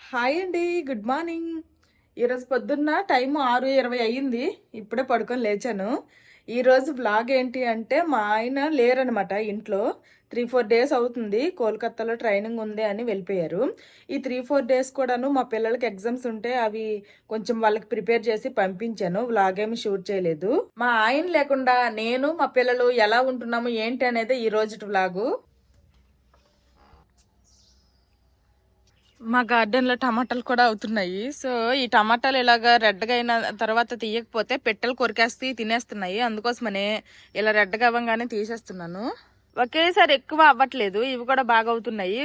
Hi అండి. Good morning. ఈరోజు పొద్దున్న టైం 6:20 అయ్యింది. ఇప్పుడే పడుకొని లేచాను. ఈరోజు వ్లాగ్ ఏంటి అంటే మా ఆయన లేరనమాట ఇంట్లో. 3-4 డేస్ అవుతుంది. కోల్కతాలో ట్రైనింగ్ ఉంది అని వెళ్ళిపోయారు. ఈ 3-4 డేస్ కూడాను మా పిల్లలకి ఎగ్జామ్స్ ఉంటే అవి కొంచెం వాళ్ళకి ప్రిపేర్ చేసి పంపించాను. వ్లాగ్ ఏమి షూట్ చేయలేదు. మా ఆయన లేకుండా నేను మా పిల్లలు ఎలా ఉంటున్నాము ఏంటి అనేది ఈ రోజు వ్లాగు. మా గార్డెన్లో టమాటాలు కూడా అవుతున్నాయి. సో ఈ టమాటాలు ఇలాగా రెడ్గా అయిన తర్వాత తీయకపోతే పెట్టెలు కొరికేస్తే తినేస్తున్నాయి. అందుకోసమనే ఇలా రెడ్గా అవ్వగానే తీసేస్తున్నాను. ఒకేసారి ఎక్కువ అవ్వట్లేదు. ఇవి కూడా బాగా అవుతున్నాయి.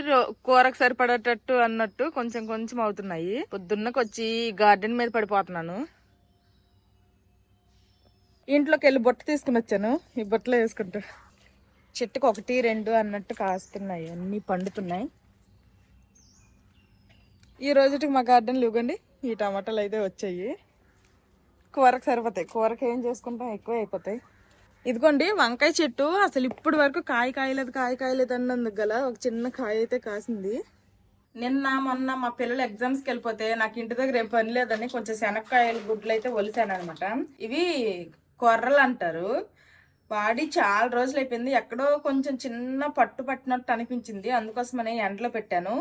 కూరకు సరిపడేటట్టు అన్నట్టు కొంచెం కొంచెం అవుతున్నాయి. పొద్దున్నకొచ్చి గార్డెన్ మీద పడిపోతున్నాను. ఇంట్లోకి వెళ్ళి బొట్ట తీసుకుని వచ్చాను. ఈ బొట్టలో వేసుకుంటా. చెట్టుకు 1-2 అన్నట్టు కాస్తున్నాయి. అన్ని పండుతున్నాయి. ఈ రోజుకి మా గార్డెన్లు ఇవ్వండి. ఈ టమాటాలు అయితే వచ్చాయి. కూరకు సరిపోతాయి. కూరకు ఏం చేసుకుంటాం, ఎక్కువ అయిపోతాయి. ఇదిగోండి వంకాయ చెట్టు. అసలు ఇప్పటి వరకు కాయలేదు అన్నందుకు గల ఒక చిన్న కాయ అయితే కాసింది. నిన్న మొన్న మా పిల్లలు ఎగ్జామ్స్కి వెళ్ళిపోతే నాకు ఇంటి దగ్గర ఏం పని లేదని కొంచెం శనక్కాయలు గుడ్లు అయితే ఒలిసాను అనమాట. ఇవి కొర్రలు అంటారు. వాడి చాలా రోజులు అయిపోయింది. ఎక్కడో కొంచెం చిన్న పట్టు పట్టినట్టు అనిపించింది. అందుకోసమనే ఎండలో పెట్టాను.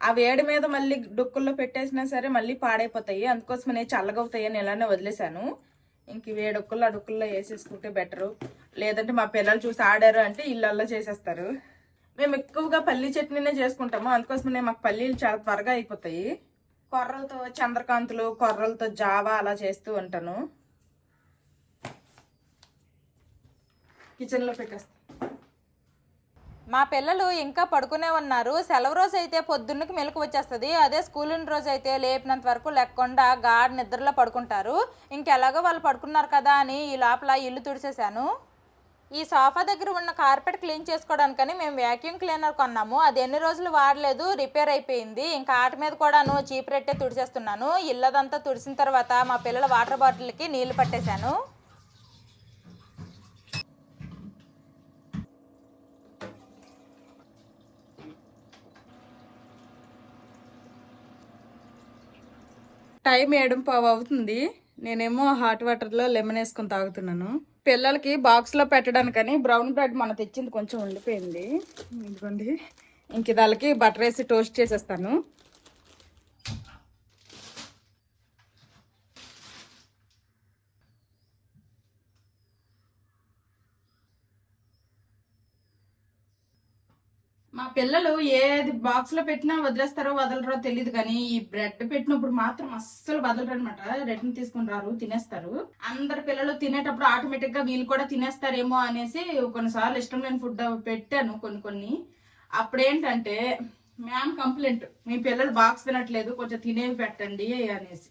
ఆ వేడి మీద మళ్ళీ డొక్కుల్లో పెట్టేసినా సరే మళ్ళీ పాడైపోతాయి. అందుకోసమనే చల్లగవుతాయి అని ఇలానే వదిలేశాను. ఇంక వేడొక్కుల్లో అడుక్కుల్లో వేసేసుకుంటే బెటరు. లేదంటే మా పిల్లలు చూసి ఆడారు అంటే ఇళ్ళల్లో చేసేస్తారు. మేము ఎక్కువగా పల్లీ చట్నీనే చేసుకుంటాము. అందుకోసమనే మాకు పల్లీలు చాలా త్వరగా అయిపోతాయి. కొర్రలతో చంద్రకాంతులు, కొర్రలతో జావా అలా చేస్తూ ఉంటాను. కిచెన్లో పెట్టేస్తాను. మా పిల్లలు ఇంకా పడుకునే ఉన్నారు. సెలవు రోజు అయితే పొద్దున్నకి మెలకు వచ్చేస్తుంది. అదే స్కూల్ ఉన్న రోజు అయితే లేపినంత వరకు లేకుండా గాఢ నిద్రలో పడుకుంటారు. ఇంకెలాగో వాళ్ళు పడుకున్నారు కదా అని ఈ లోపల ఇల్లు తుడిసేసాను. ఈ సోఫా దగ్గర ఉన్న కార్పెట్ క్లీన్ చేసుకోవడానికని మేము వ్యాక్యూమ్ క్లీనర్ కొన్నాము. అది ఎన్ని రోజులు వాడలేదు, రిపేర్ అయిపోయింది. ఇంకా ఆట మీద కూడాను చీపురెట్టే తుడిచేస్తున్నాను. ఇల్లదంతా తుడిసిన తర్వాత మా పిల్లల వాటర్ బాటిల్కి నీళ్లు పట్టేశాను. టైం 7:15 అవుతుంది. నేనేమో హాట్ వాటర్లో లెమన్ వేసుకొని తాగుతున్నాను. పిల్లలకి బాక్స్లో పెట్టడానికని బ్రౌన్ బ్రెడ్ మన తెచ్చింది కొంచెం ఉండిపోయింది. ఇదిగోండి. ఇంక దానికి బటర్ వేసి టోస్ట్ చేసేస్తాను. మా పిల్లలు ఏది బాక్స్ లో పెట్టినా వదిలేస్తారో వదలరో తెలియదు, కానీ ఈ బ్రెడ్ పెట్టినప్పుడు మాత్రం అస్సలు వదలరు అనమాట. రెడ్ని తీసుకుని రారు, తినేస్తారు. అందరు పిల్లలు తినేటప్పుడు ఆటోమేటిక్ గా వీళ్ళు కూడా తినేస్తారేమో అనేసి కొన్నిసార్లు ఇష్టం లేని ఫుడ్ పెట్టాను కొన్ని. అప్పుడేంటంటే మ్యామ్ కంప్లైంట్, మీ పిల్లలు బాక్స్ తినట్లేదు, కొంచెం తినేవి పెట్టండి అనేసి.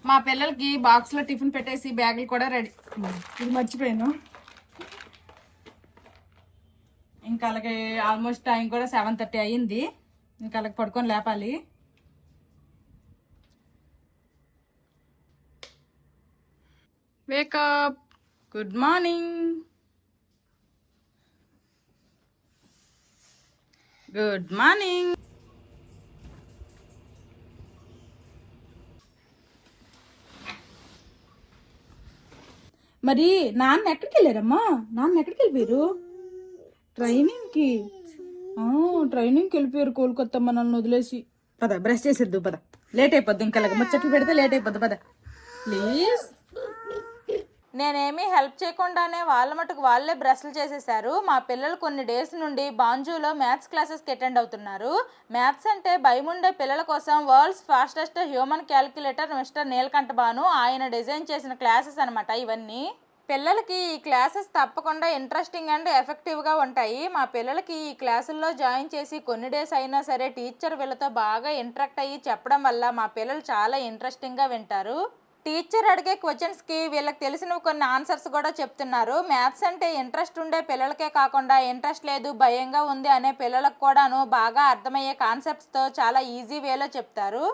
మా పిల్లలకి బాక్స్ లో టిఫిన్ పెట్టేసి బ్యాగులు కూడా రెడీ. ఇది మర్చిపోయాను. ఇంకా అలాగే ఆల్మోస్ట్ టైం కూడా 7:30 అయ్యింది. ఇంకా అలాగే పడుకొని లేపాలి. Wake up. Good morning. Good morning. మరి నాన్న ఎక్కడికి వెళ్ళారమ్మా? నాన్న ఎక్కడికి వెళ్ళిపోయారు? ట్రైనింగ్కి. ట్రైనింగ్కి వెళ్ళిపోయారు కోల్కతా మనల్ని వదిలేసి. పద బ్రష్ చేసేద్దు, పద. లేట్ అయిపోద్ది. ఇంకా ముచ్చట్లు పెడితే లేట్ అయిపోద్ది, పద ప్లీజ్. నేనేమీ హెల్ప్ చేయకుండానే వాళ్ళ మటుకు వాళ్ళే బ్రష్లు చేసేసారు. మా పిల్లలు కొన్ని డేస్ నుండి బాంజూలో మ్యాథ్స్ క్లాసెస్కి అటెండ్ అవుతున్నారు. మ్యాథ్స్ అంటే భయముండే పిల్లల కోసం world's fastest human calculator mister Neelakantha Bhanu ఆయన డిజైన్ చేసిన క్లాసెస్ అనమాట ఇవన్నీ. పిల్లలకి ఈ క్లాసెస్ తప్పకుండా ఇంట్రెస్టింగ్ అండ్ ఎఫెక్టివ్గా ఉంటాయి. మా పిల్లలకి ఈ క్లాసుల్లో జాయిన్ చేసి కొన్ని డేస్ అయినా సరే టీచర్ వీళ్ళతో బాగా ఇంటరాక్ట్ అయ్యి చెప్పడం వల్ల మా పిల్లలు చాలా ఇంట్రెస్టింగ్గా వింటారు. టీచర్ అడిగే క్వశ్చన్స్కి వీళ్ళకి తెలిసిన కొన్ని ఆన్సర్స్ కూడా చెప్తున్నారు. మ్యాథ్స్ అంటే ఇంట్రెస్ట్ ఉండే పిల్లలకే కాకుండా ఇంట్రెస్ట్ లేదు భయంగా ఉంది అనే పిల్లలకు కూడాను బాగా అర్థమయ్యే కాన్సెప్ట్స్తో చాలా ఈజీ వేలో చెప్తారు.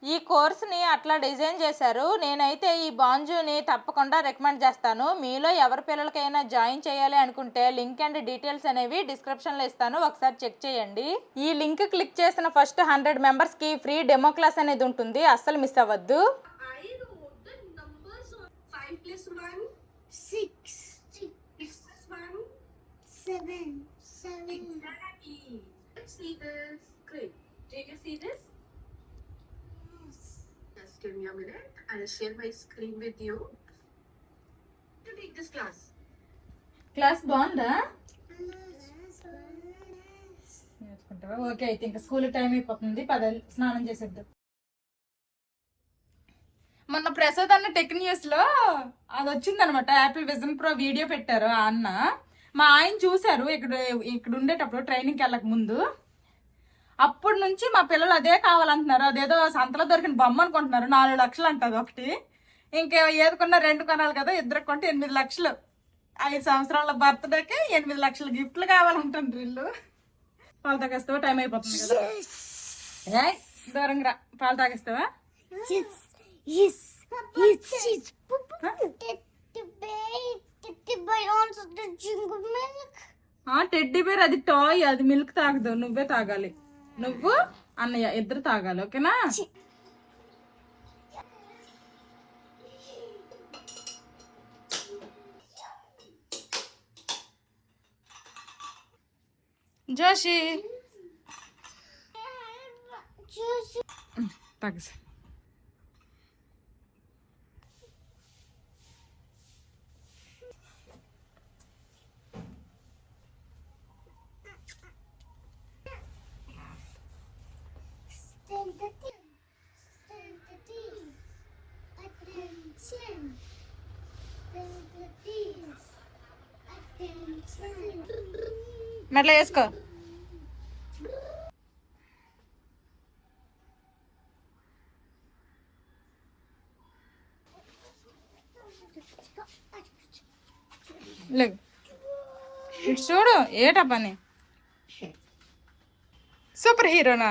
ఈ కోర్స్ని అట్లా డిజైన్ చేశారు. నేనైతే ఈ బాంజుని తప్పకుండా రికమెండ్ చేస్తాను. మీలో ఎవరి పిల్లలకైనా జాయిన్ చేయాలి అనుకుంటే లింక్ అండ్ డీటెయిల్స్ అనేవి డిస్క్రిప్షన్లో ఇస్తాను, ఒకసారి చెక్ చేయండి. ఈ లింక్ క్లిక్ చేసిన ఫస్ట్ 100 మెంబర్స్కి ఫ్రీ డెమో క్లాస్ అనేది ఉంటుంది, అస్సలు మిస్ అవ్వద్దు. Just give me a minute. I'll share my screen with you to take this class. Class బాగుందా? నేర్చుకుంటావా? ఓకే, అయితే ఇంకా స్కూల్ టైం అయిపోతుంది, స్నానం చేసేద్దాం. మొన్న ప్రసాద్ అన్న టెక్ న్యూస్లో అది వచ్చిందనమాట, యాపిల్ విజన్ ప్రో వీడియో పెట్టారు ఆ అన్న. మా ఆయన చూశారు ఇక్కడ ఉండేటప్పుడు ట్రైనింగ్కి వెళ్ళక ముందు. అప్పటి నుంచి మా పిల్లలు అదే కావాలంటున్నారు. అదేదో సంతలో దొరికిన బొమ్మ అనుకుంటున్నారు. 4 లక్షలు అంటది ఒకటి. ఇంకా ఏది కొన్నా 2 కొనాలి కదా, ఇద్దరికి కొంటే 8 లక్షలు. 5 సంవత్సరాల బర్త్డేకి 8 లక్షల గిఫ్ట్లు కావాలంటారు వీళ్ళు. పాలు తాగేస్తావా? టైం అయిపోతుంది కదా. దూరంగా రా, పాలు తాగేస్తావా? టెడ్డీ బేర్ అది టాయ్, అది మిల్క్ తాగదు, నువ్వే తాగాలి. నువ్వు అన్నయ్య ఇద్దరు తాగాలి, ఓకేనా? జోషి తాగేసి. మెట్ల వేసుకో. లేదు ఇటు చూడు, ఏటా పని? సూపర్ హీరోనా?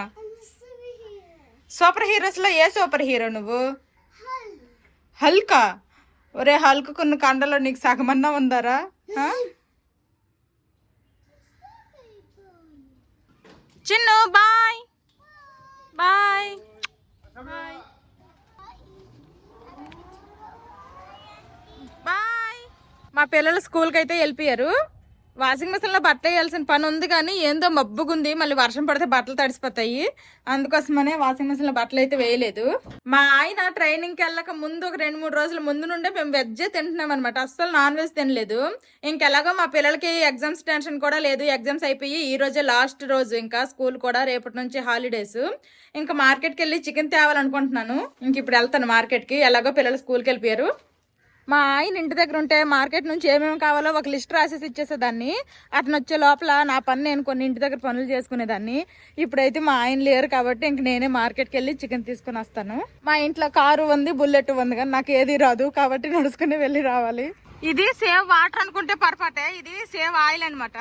సూపర్ హీరోస్ లో ఏ సూపర్ హీరో నువ్వు? హల్కా? ఒరే హల్క్ కొన్ని కండలో నీకు సగమన్నా ఉందారా? Chinnu bye bye. బాయ్. మా పిల్లలు స్కూల్కి అయితే వెళ్ళిపోయారు. వాషింగ్ మిషన్లో బట్టలు వేయాల్సిన పని ఉంది, కానీ ఏందో మబ్బుగుంది, మళ్ళీ వర్షం పడితే బట్టలు తడిసిపోతాయి. అందుకోసమనే వాషింగ్ మిషన్లో బట్టలు అయితే వేయలేదు. మా ఆయన ట్రైనింగ్కి వెళ్ళక ముందు ఒక 2-3 రోజుల ముందు నుండే మేము వెజ్జే తింటున్నాం అనమాట, అస్సలు నాన్ వెజ్ తినలేదు. ఇంకెలాగో మా పిల్లలకి ఎగ్జామ్స్ టెన్షన్ కూడా లేదు. ఎగ్జామ్స్ అయిపోయి ఈ రోజే లాస్ట్ రోజు, ఇంకా స్కూల్ కూడా రేపటి నుంచి హాలిడేస్. ఇంకా మార్కెట్కి వెళ్ళి చికెన్ తేవాలనుకుంటున్నాను. ఇంక ఇప్పుడు వెళ్తాను మార్కెట్కి, ఎలాగో పిల్లలు స్కూల్కి వెళ్ళిపోయారు. మా ఆయన ఇంటి దగ్గర ఉంటే మార్కెట్ నుంచి ఏమేమి కావాలో ఒక లిస్ట్ రాసేసి ఇచ్చేసేదాన్ని. అతను వచ్చే లోపల నా పని నేను కొన్ని ఇంటి దగ్గర పనులు చేసుకునేదాన్ని. ఇప్పుడైతే మా ఆయన లేరు కాబట్టి ఇంక నేనే మార్కెట్కి వెళ్ళి చికెన్ తీసుకుని వస్తాను. మా ఇంట్లో కారు ఉంది, బుల్లెట్ ఉంది, కానీ నాకు ఏది రాదు కాబట్టి నడుచుకుని వెళ్ళి రావాలి. ఇది సేవ్ వాటర్ అనుకుంటే పొరపాటే, ఇది సేవ్ ఆయిల్ అనమాట.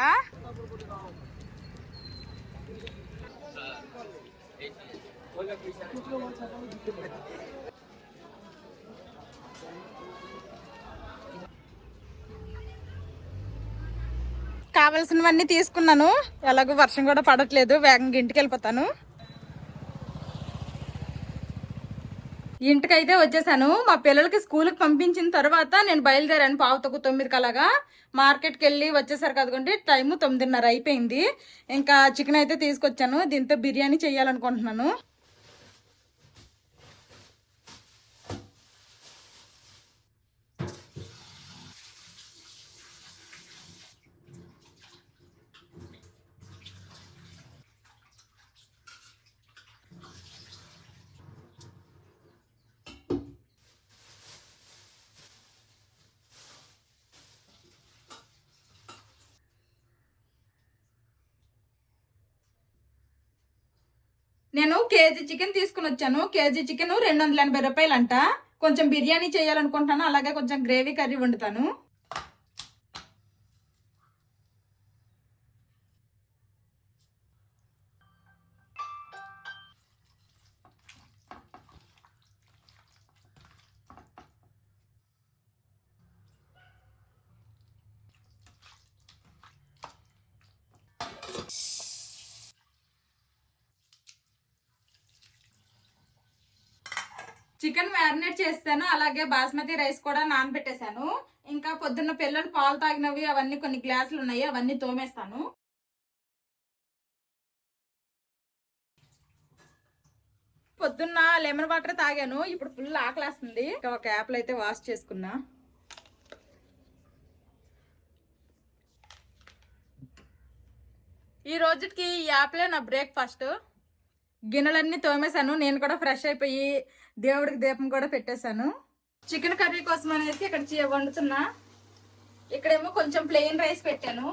కావాల్సినవన్నీ తీసుకున్నాను. ఎలాగో వర్షం కూడా పడట్లేదు, వేగంగా ఇంటికి వెళ్ళిపోతాను. ఇంటికైతే వచ్చేసాను. మా పిల్లలకి స్కూల్కి పంపించిన తర్వాత నేను బయలుదేరాను 8:45 అలాగా. మార్కెట్కి వెళ్ళి వచ్చేసరికి అదిగోండి టైము 9:30 అయిపోయింది. ఇంకా చికెన్ అయితే తీసుకొచ్చాను, దీంతో బిర్యానీ చేయాలనుకుంటున్నాను. నేను కేజీ చికెన్ తీసుకుని వచ్చాను. కేజీ చికెన్ 280 రూపాయలు అంట. కొంచెం బిర్యానీ చేయాలనుకుంటాను, అలాగే కొంచెం గ్రేవీ కర్రీ వండుతాను. చికెన్ మ్యారినేట్ చేస్తాను, అలాగే బాస్మతి రైస్ కూడా నానబెట్టేశాను. ఇంకా పొద్దున్న పిల్లలు పాలు తాగినవి అవన్నీ కొన్ని గ్లాసులు ఉన్నాయి, అవన్నీ తోమేస్తాను. పొద్దున్న లెమన్ వాటర్ తాగాను, ఇప్పుడు ఫుల్ ఆకలేస్తుంది. ఇంకా ఒక యాప్లో అయితే వాష్ చేసుకున్నా. ఈ రోజుకి ఈ యాప్లే నా బ్రేక్ఫాస్ట్. గిన్నెలన్నీ తోమేశాను, నేను కూడా ఫ్రెష్ అయిపోయి దేవుడికి దీపం కూడా పెట్టేశాను. చికెన్ కర్రీ కోసం అనేసి ఇక్కడ వండుతున్నా. ఇక్కడేమో కొంచెం ప్లెయిన్ రైస్ పెట్టాను.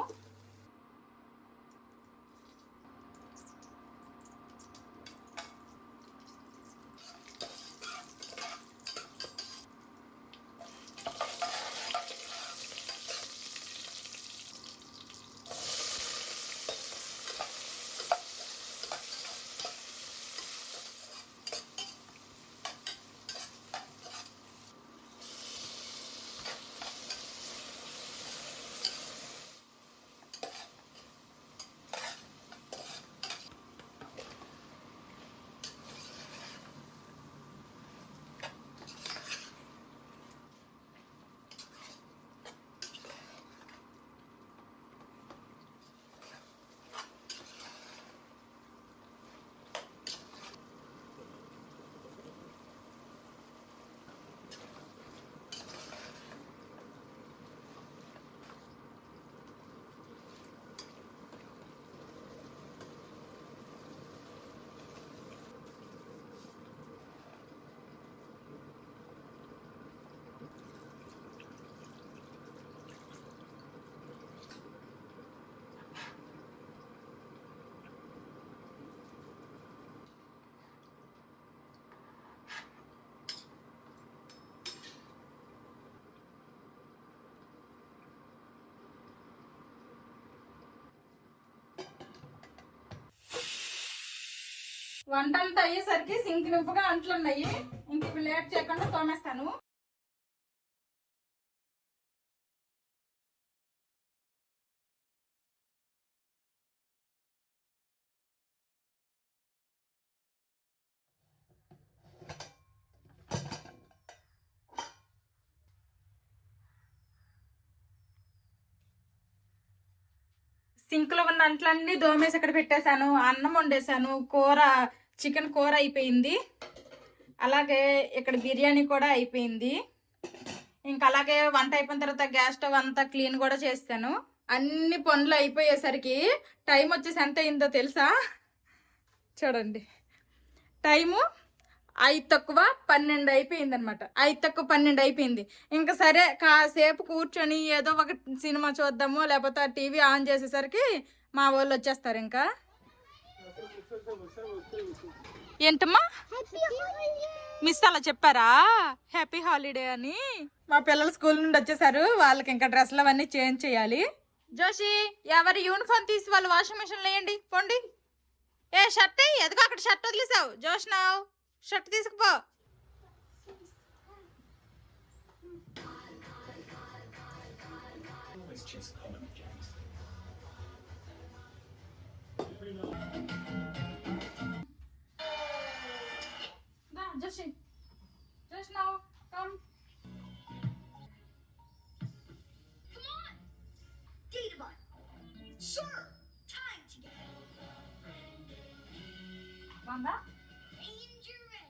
వంటంతా అయ్యేసరికి సింక్ నింపుగా అంట్లు ఉన్నాయి. ఇంక ఇప్పుడు లేట్ చేయకుండా తోమేస్తాను. సింక్లో ఉన్న అంట్లన్నీ దోమేసి ఇక్కడ పెట్టేశాను. అన్నం వండేసాను, కూర చికెన్ కూర అయిపోయింది, అలాగే ఇక్కడ బిర్యానీ కూడా అయిపోయింది. ఇంకా అలాగే వంట అయిపోయిన తర్వాత గ్యాస్ స్టవ్ అంతా క్లీన్ కూడా చేస్తాను. అన్ని పనులు అయిపోయేసరికి టైం వచ్చేసి ఎంత అయిందో తెలుసా? చూడండి, టైము 5:12 అయిపోయింది అనమాట. 5:12 అయిపోయింది. ఇంకా సరే కాసేపు కూర్చొని ఏదో ఒక సినిమా చూద్దాము, లేకపోతే టీవీ ఆన్ చేసేసరికి మా వాళ్ళు వచ్చేస్తారు. ఇంకా ఏంటమ్మా మిస్ అలా చెప్పారా హ్యాపీ హాలిడే అని? మా పిల్లలు స్కూల్ నుండి వచ్చేసారు, వాళ్ళకి ఇంకా డ్రెస్సులు అవన్నీ చేంజ్ చేయాలి. జోషి, ఎవరి యూనిఫామ్ తీసి వాళ్ళు వాషింగ్ మిషన్ వేయండి పోండి. ఏ షర్ట్ ఎదుగు, అక్కడ షర్ట్ వదిలేసావు. జోష్నావ్ షర్ట్ తీసుకుపో. Joshi, just now, come. Come on, Databot. Sure, time to get Wanda? Ranger ready.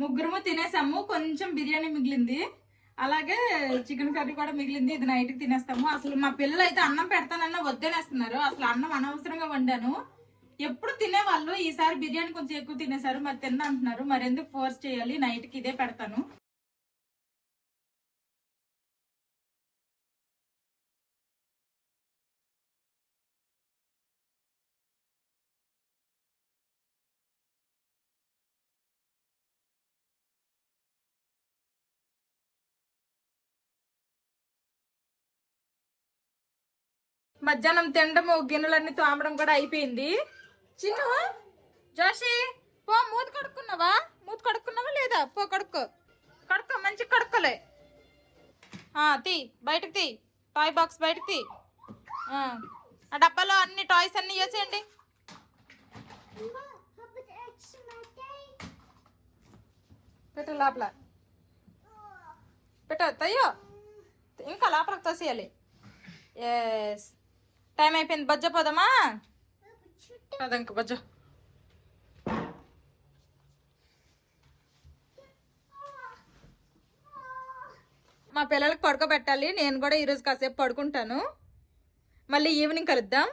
ముగ్గురము తినేసాము, కొంచెం బిర్యానీ మిగిలింది, అలాగే చికెన్ కర్రీ కూడా మిగిలింది. ఇది నైట్కి తినేస్తాము. అసలు మా పిల్లలు అయితే అన్నం పెడతానన్నా వద్దనేస్తున్నారు. అసలు అన్నం అనవసరంగా వండాను. ఎప్పుడు తినేవాళ్ళు ఈసారి బిర్యానీ కొంచెం ఎక్కువ తినేసారు, మరి తిన్నా అంటున్నారు. మరి ఎందుకు ఫోర్స్ చేయాలి, నైట్కి ఇదే పెడతాను. మధ్యాహ్నం తినడము గిన్నెలన్నీ తోమడం కూడా అయిపోయింది. చిన్ను జోషి పో, మూతి కడుక్కున్నావా లేదా? పో కడుక్కో మంచి కడుక్కోలే. తీ బయటకు తీ, టాయ్ బాక్స్ బయటకు తీ. ఆ డబ్బాలో అన్ని టాయ్స్ అన్ని వేసేయండి. పెట్టు లోపల తయ్యో, ఇంకా లోపలికి తోసేయాలి. ఎస్, టైం అయిపోయింది. బజ్జ పోదామా? ఇంక బజ్జ. మా పిల్లలకి పడుకోబెట్టాలి, నేను కూడా ఈరోజు కాసేపు పడుకుంటాను. మళ్ళీ ఈవినింగ్ కలుద్దాం.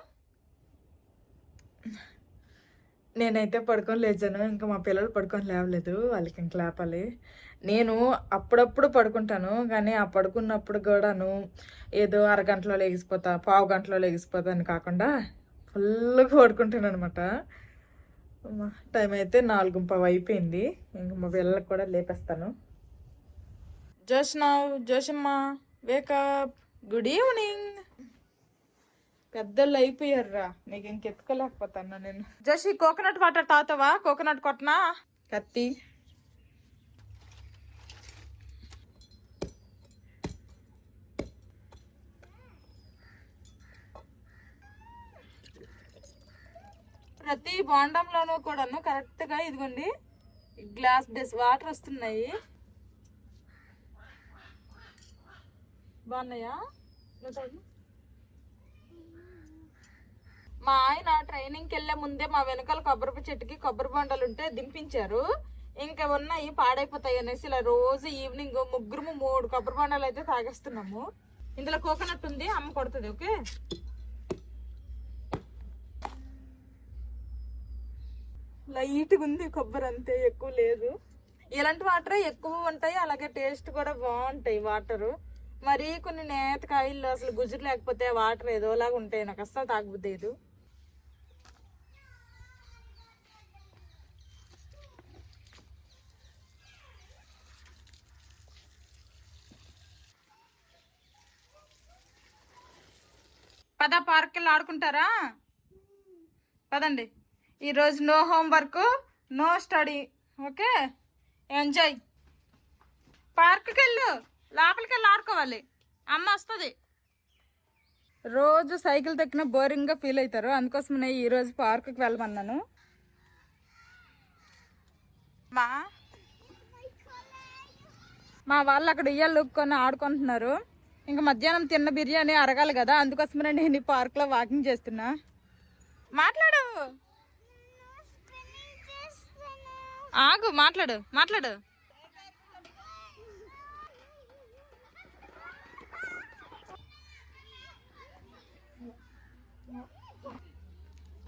నేనైతే పడుకొని లేచాను, ఇంకా మా పిల్లలు పడుకొని లేవలేదు, వాళ్ళకి ఇంక లేపాలి. నేను అప్పుడప్పుడు పడుకుంటాను, కానీ ఆ పడుకున్నప్పుడు కూడాను ఏదో అరగంటలో లెగిసిపోతా, పావు గంటలో లెగిసిపోతా అని కాకుండా ఫుల్గా పడుకుంటాను అనమాట. టైం అయితే 4:15 అయిపోయింది. ఇంక మా పిల్లలకు కూడా లేపేస్తాను. జోషమ్మ వేకప్, గుడ్ ఈవినింగ్. పెద్దోళ్ళు అయిపోయారురా, నీకు ఇంకెత్తుకోలేకపోతాను నేను. జోషి కోకోనట్ వాటర్ తాగుతావా? కోకోనట్ కొట్టనా? కత్తి ప్రతి బాండంలోనూ కూడాను కరెక్ట్గా ఇదిగోండి గ్లాస్ బేస్ వాటర్ వస్తున్నాయి. బాగున్నాయా? మా ఆయన ట్రైనింగ్కి వెళ్ళే ముందే మా వెనకాల కొబ్బరి చెట్టుకి కొబ్బరి బొండాలు ఉంటే దింపించారు. ఇంకా ఉన్నాయి పాడైపోతాయి అనేసి ఇలా రోజు ఈవినింగ్ 3 కొబ్బరి బొండాలు అయితే తాగేస్తున్నాము. ఇందులో కోకోనట్ ఉంది, అమ్మ కొడుతుంది. ఓకే, లైట్గా ఉంది కొబ్బరి, అంతే, ఎక్కువ లేదు. ఇలాంటి వాటర్ ఎక్కువ ఉంటాయి, అలాగే టేస్ట్ కూడా బాగుంటాయి వాటరు. మరి కొన్ని నేత కాయలు అసలు గుజ్జు లేకపోతే వాటర్ ఏదోలాగా ఉంటాయి, నాకు అస్సలు తాగబుద్దేదు. పద, పార్క్ వెళ్ళి ఆడుకుంటారా? పదండి. ఈరోజు no homework, no study. Okay, enjoy. పార్క్కి వెళ్ళు, లోపలికి వెళ్ళి ఆడుకోవాలి, అమ్మ వస్తుంది. రోజు సైకిల్ తక్కిన బోరింగ్గా ఫీల్ అవుతారు, అందుకోసమే ఈరోజు పార్కుకి వెళ్ళమన్నాను. మా వాళ్ళు అక్కడ ఉయ్యాలు ఊక్కొని ఆడుకుంటున్నారు. ఇంకా మధ్యాహ్నం తిన్న బిర్యానీ అరగాలి కదా, అందుకోసమే నేను ఈ పార్క్లో వాకింగ్ చేస్తున్నా. మాట్లాడు, ఆగు, మాట్లాడు.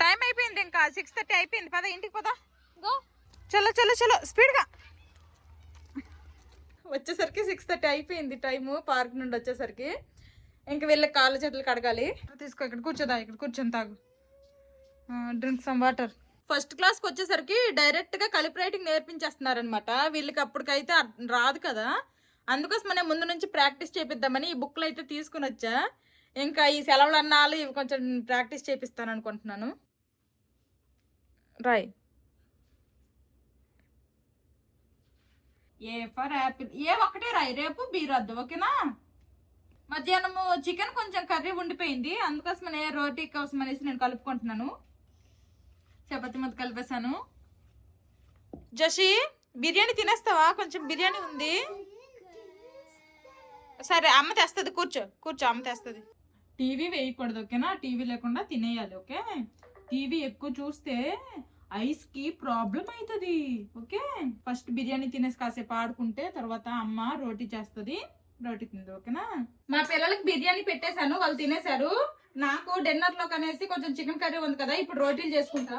టైం అయిపోయింది, ఇంకా 6:30 అయిపోయింది. పద, ఇంటికి పద. గో, చలో స్పీడ్గా. వచ్చేసరికి 6:30 అయిపోయింది టైము, పార్క్ నుండి వచ్చేసరికి. ఇంక వెళ్ళి కాళ్ళ చేతులు కడగాలి. తీసుకో, ఇక్కడ కూర్చోదా, ఇక్కడ కూర్చొని తాగు. Drink some water. ఫస్ట్ క్లాస్కి వచ్చేసరికి డైరెక్ట్గా కలిపి రైటింగ్ నేర్పించేస్తున్నారనమాట. వీళ్ళకి అప్పటికైతే రాదు కదా, అందుకోసమనే ముందు నుంచి ప్రాక్టీస్ చేపిద్దామని ఈ బుక్లు అయితే తీసుకుని వచ్చా. ఇంకా ఈ సెలవులు అన్నాళ్ళు ఇవి కొంచెం ప్రాక్టీస్ చేపిస్తాను అనుకుంటున్నాను. రాయ్. ఏ ఫర్ యాపిల్, ఏ ఒక్కటే రాయి, రేపు బి రద్దు. ఓకేనా? మధ్యాహ్నము చికెన్ కొంచెం కర్రీ ఉండిపోయింది, అందుకోసమనే రోటీ కోసం అనేసి నేను కలుపుకుంటున్నాను. చపాతి ముద్ద కలిపేసాను. జోషి, బిర్యానీ తినేస్తావా? కొంచెం బిర్యానీ ఉంది. సరే, అమ్మ తెస్తుంది, కూర్చో, అమ్మ తెస్తుంది. టీవీ వేయకూడదు, ఓకేనా? టీవీ లేకుండా తినేయాలి. ఓకే, టీవీ ఎక్కువ చూస్తే ఐస్ కి ప్రాబ్లం అవుతుంది. ఓకే, ఫస్ట్ బిర్యానీ తినేసి కాసేపు ఆడుకుంటే తర్వాత అమ్మ రోటీ చేస్తుంది, రోటీ తింది. ఓకేనా? మా పిల్లలకి బిర్యానీ పెట్టేశాను, వాళ్ళు తినేశారు. నాకు డిన్నర్ లో కనేసి కొంచెం చికెన్ కర్రీ ఉంది కదా, ఇప్పుడు రోటీలు చేసుకుంటా.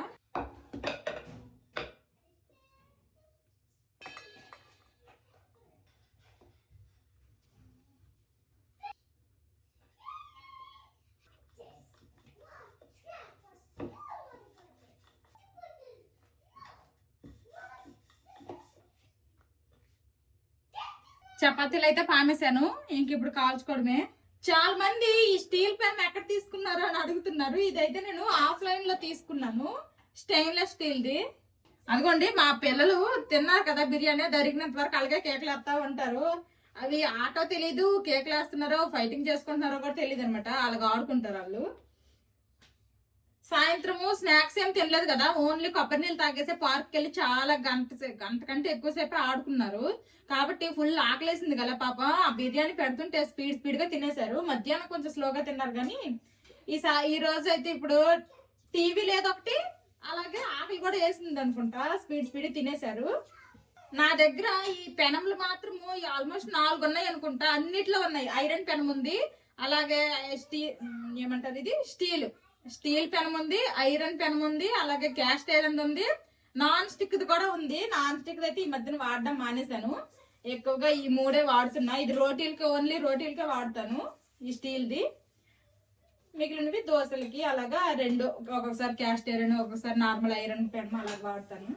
చపాతీలు అయితే పామేశాను, ఇంక ఇప్పుడు కాల్చుకోవడమే. చాలా మంది ఈ స్టీల్ ప్యాన్ ఎక్కడ తీసుకున్నారు అని అడుగుతున్నారు. ఇదైతే నేను ఆఫ్లైన్ లో తీసుకున్నాను, స్టెయిన్లెస్ స్టీల్ది. అదిగోండి, మా పిల్లలు తిన్నారు కదా బిర్యానీ, దొరికినంత వరకు అలాగే కేకలు వేస్తా ఉంటారు. అవి ఆటో తెలీదు, కేకలు వేస్తున్నారో ఫైటింగ్ చేసుకుంటున్నారో కూడా తెలియదు అనమాట, అలాగ ఆడుకుంటారు వాళ్ళు. సాయంత్రము స్నాక్స్ ఏం తినలేదు కదా, ఓన్లీ కొబ్బరి నీళ్ళు తాగేసి పార్క్కి వెళ్ళి చాలా గంట కంటే ఎక్కువసేపు ఆడుకున్నారు. కాబట్టి ఫుల్ ఆకలేసింది కదా పాప, ఆ బిర్యానీ పెడుతుంటే స్పీడ్ గా తినేశారు. మధ్యాహ్నం కొంచెం స్లోగా తిన్నారు కానీ ఈ రోజు అయితే ఇప్పుడు టీవీ లేదొకటి, అలాగే ఆకలి కూడా వేసింది అనుకుంటా, స్పీడ్ తినేశారు. నా దగ్గర ఈ పెనములు మాత్రము ఆల్మోస్ట్ 4 ఉన్నాయి అనుకుంటా, అన్నిట్లో ఉన్నాయి. ఐరన్ పెనం ఉంది, అలాగే ఏమంటారు ఇది స్టీల్ పెనం ఉంది, ఐరన్ పెనం ఉంది, అలాగే క్యాస్ట్ ఐరన్ ఉంది, నాన్ స్టిక్ కూడా ఉంది. నాన్ స్టిక్ అయితే ఈ మధ్యన వాడడం మానేశాను, ఎక్కువగా ఈ 3 వాడుతున్నా. ఇది ఓన్లీ రోటీలకే వాడతాను ఈ స్టీల్ది. మిగిలినవి దోశలకి అలాగా 2, ఒక్కొక్కసారి క్యాస్ట్ ఐరన్, ఒక్కొక్కసారి నార్మల్ ఐరన్ పెనం అలాగ వాడతాను.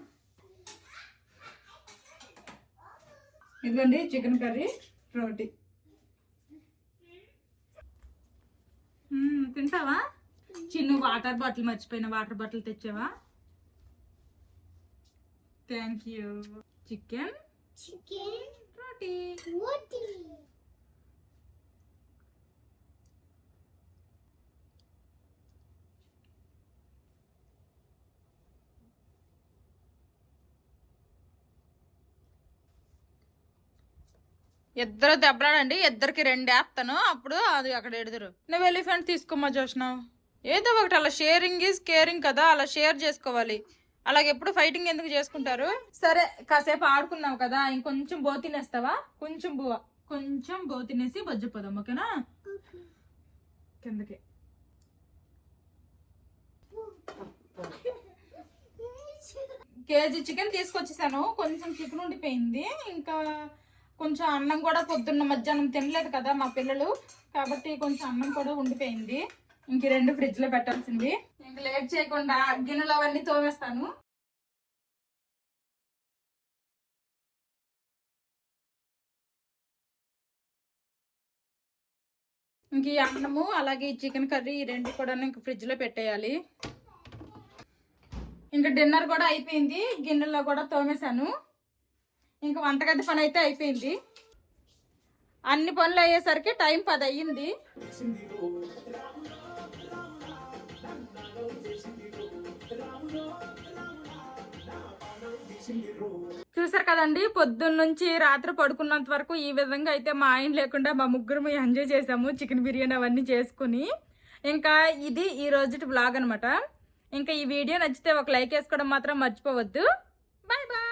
ఇదిగోండి చికెన్ కర్రీ, రోటీ. తింటావా? చిన్ను వాటర్ బాటిల్ మర్చిపోయిన, వాటర్ బాటిల్ తెచ్చావా? Thank you. చికెన్ రోటీ. ఇద్దరు దెబ్బలాడండి, ఇద్దరికి 2 వేస్తాను, అప్పుడు అది అక్కడ ఎడుదురు. నువ్వు ఎలిఫెంట్ తీసుకోమా చూసినావు. ఏదో ఒకటి, అలా షేరింగ్ ఈజ్ కేరింగ్ కదా, అలా షేర్ చేసుకోవాలి. అలాగే ఎప్పుడు ఫైటింగ్ ఎందుకు చేసుకుంటారు? సరే, కాసేపు ఆడుకున్నావు కదా, ఇంకొంచెం బో తినేస్తావా? కొంచెం బో తినేసి బజ్జిపోదాం, ఓకేనా? కిందకి. కేజీ చికెన్ తీసుకొచ్చేసాను, కొంచెం చికెన్ ఉండిపోయింది. ఇంకా కొంచెం అన్నం కూడా పొద్దున్న మధ్యాహ్నం తినలేదు కదా మా పిల్లలు, కాబట్టి కొంచెం అన్నం కూడా ఉండిపోయింది. ఇంక 2 ఫ్రిడ్జ్ లో పెట్టాల్సింది. ఇంక లేట్ చేయకుండా గిన్నెలు అవన్నీ తోమేస్తాను. ఇంక ఈ అన్నము అలాగే ఈ చికెన్ కర్రీ, ఈ 2 కూడా ఇంక ఫ్రిడ్జ్ లో పెట్టేయాలి. ఇంకా డిన్నర్ కూడా అయిపోయింది, గిన్నెలో కూడా తోమేశాను. ఇంకా వంటగది పని అయితే అయిపోయింది. అన్ని పనులు అయ్యేసరికి టైం 10 అయ్యింది. చూసారు కదండి, పొద్దున్న నుంచి రాత్రి పడుకున్నంత వరకు ఈ విధంగా అయితే మా ఆయన లేకుండా మా ముగ్గురు ఎంజాయ్ చేసాము, చికెన్ బిర్యానీ అవన్నీ చేసుకుని. ఇంకా ఇది ఈ రోజు వ్లాగ్ అనమాట. ఇంకా ఈ వీడియో నచ్చితే ఒక లైక్ వేసుకోవడం మాత్రం మర్చిపోవద్దు. Bye bye.